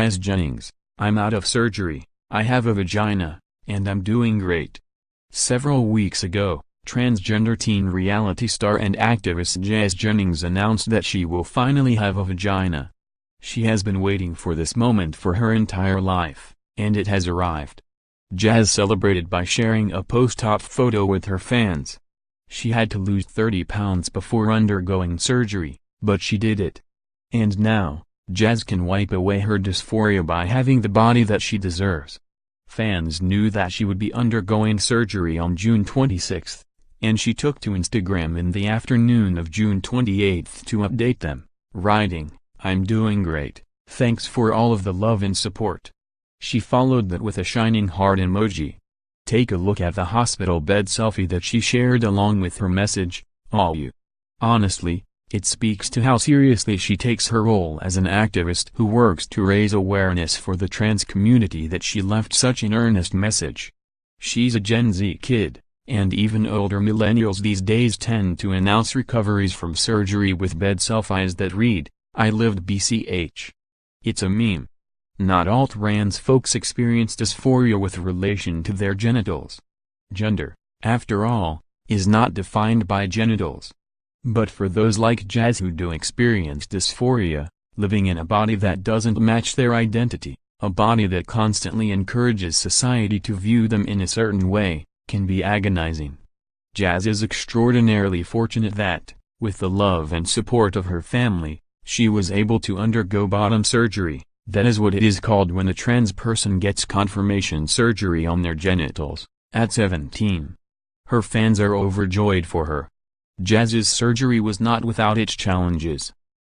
Jazz Jennings, "I'm out of surgery, I have a vagina, and I'm doing great." Several weeks ago, transgender teen reality star and activist Jazz Jennings announced that she will finally have a vagina. She has been waiting for this moment for her entire life, and it has arrived. Jazz celebrated by sharing a post-op photo with her fans. She had to lose 30 pounds before undergoing surgery, but she did it. And now, Jazz can wipe away her dysphoria by having the body that she deserves. Fans knew that she would be undergoing surgery on June 26, and she took to Instagram in the afternoon of June 28 to update them, writing, "I'm doing great, thanks for all of the love and support." She followed that with a shining heart emoji. Take a look at the hospital bed selfie that she shared along with her message, "All you." Honestly, it speaks to how seriously she takes her role as an activist who works to raise awareness for the trans community that she left such an earnest message. She's a Gen Z kid, and even older millennials these days tend to announce recoveries from surgery with bed selfies that read, "I lived BCH." It's a meme. Not all trans folks experience dysphoria with relation to their genitals. Gender, after all, is not defined by genitals. But for those like Jazz who do experience dysphoria, living in a body that doesn't match their identity, a body that constantly encourages society to view them in a certain way, can be agonizing. Jazz is extraordinarily fortunate that, with the love and support of her family, she was able to undergo bottom surgery. That is what it is called when a trans person gets confirmation surgery on their genitals, at 17. Her fans are overjoyed for her. Jazz's surgery was not without its challenges.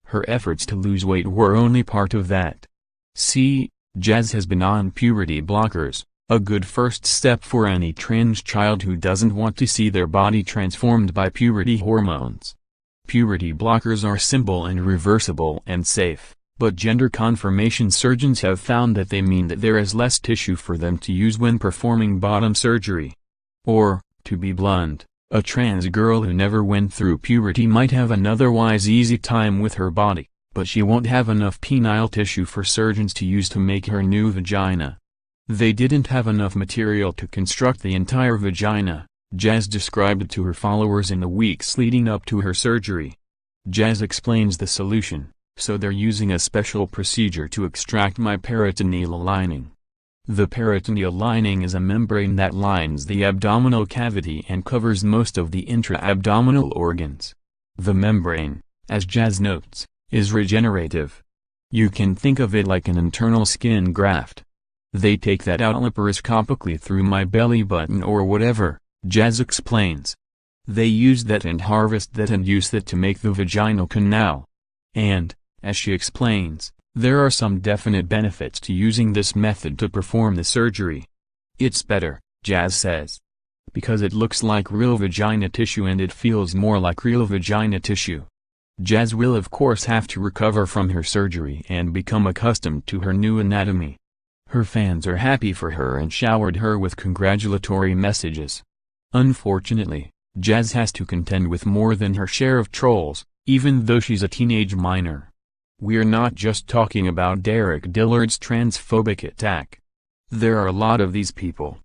Her efforts to lose weight were only part of that. See, Jazz has been on puberty blockers, a good first step for any trans child who doesn't want to see their body transformed by puberty hormones. Puberty blockers are simple and reversible and safe. But gender confirmation surgeons have found that they mean that there is less tissue for them to use when performing bottom surgery. Or, to be blunt, a trans girl who never went through puberty might have an otherwise easy time with her body, but she won't have enough penile tissue for surgeons to use to make her new vagina. They didn't have enough material to construct the entire vagina, Jazz described it to her followers in the weeks leading up to her surgery. Jazz explains the solution. So they're using a special procedure to extract my peritoneal lining. The peritoneal lining is a membrane that lines the abdominal cavity and covers most of the intra-abdominal organs. The membrane, as Jazz notes, is regenerative. You can think of it like an internal skin graft. They take that out laparoscopically through my belly button or whatever, Jazz explains. They use that and harvest that and use that to make the vaginal canal. And, as she explains, there are some definite benefits to using this method to perform the surgery. It's better, Jazz says. Because it looks like real vagina tissue and it feels more like real vagina tissue. Jazz will of course have to recover from her surgery and become accustomed to her new anatomy. Her fans are happy for her and showered her with congratulatory messages. Unfortunately, Jazz has to contend with more than her share of trolls, even though she's a teenage minor. We're not just talking about Derek Dillard's transphobic attack. There are a lot of these people,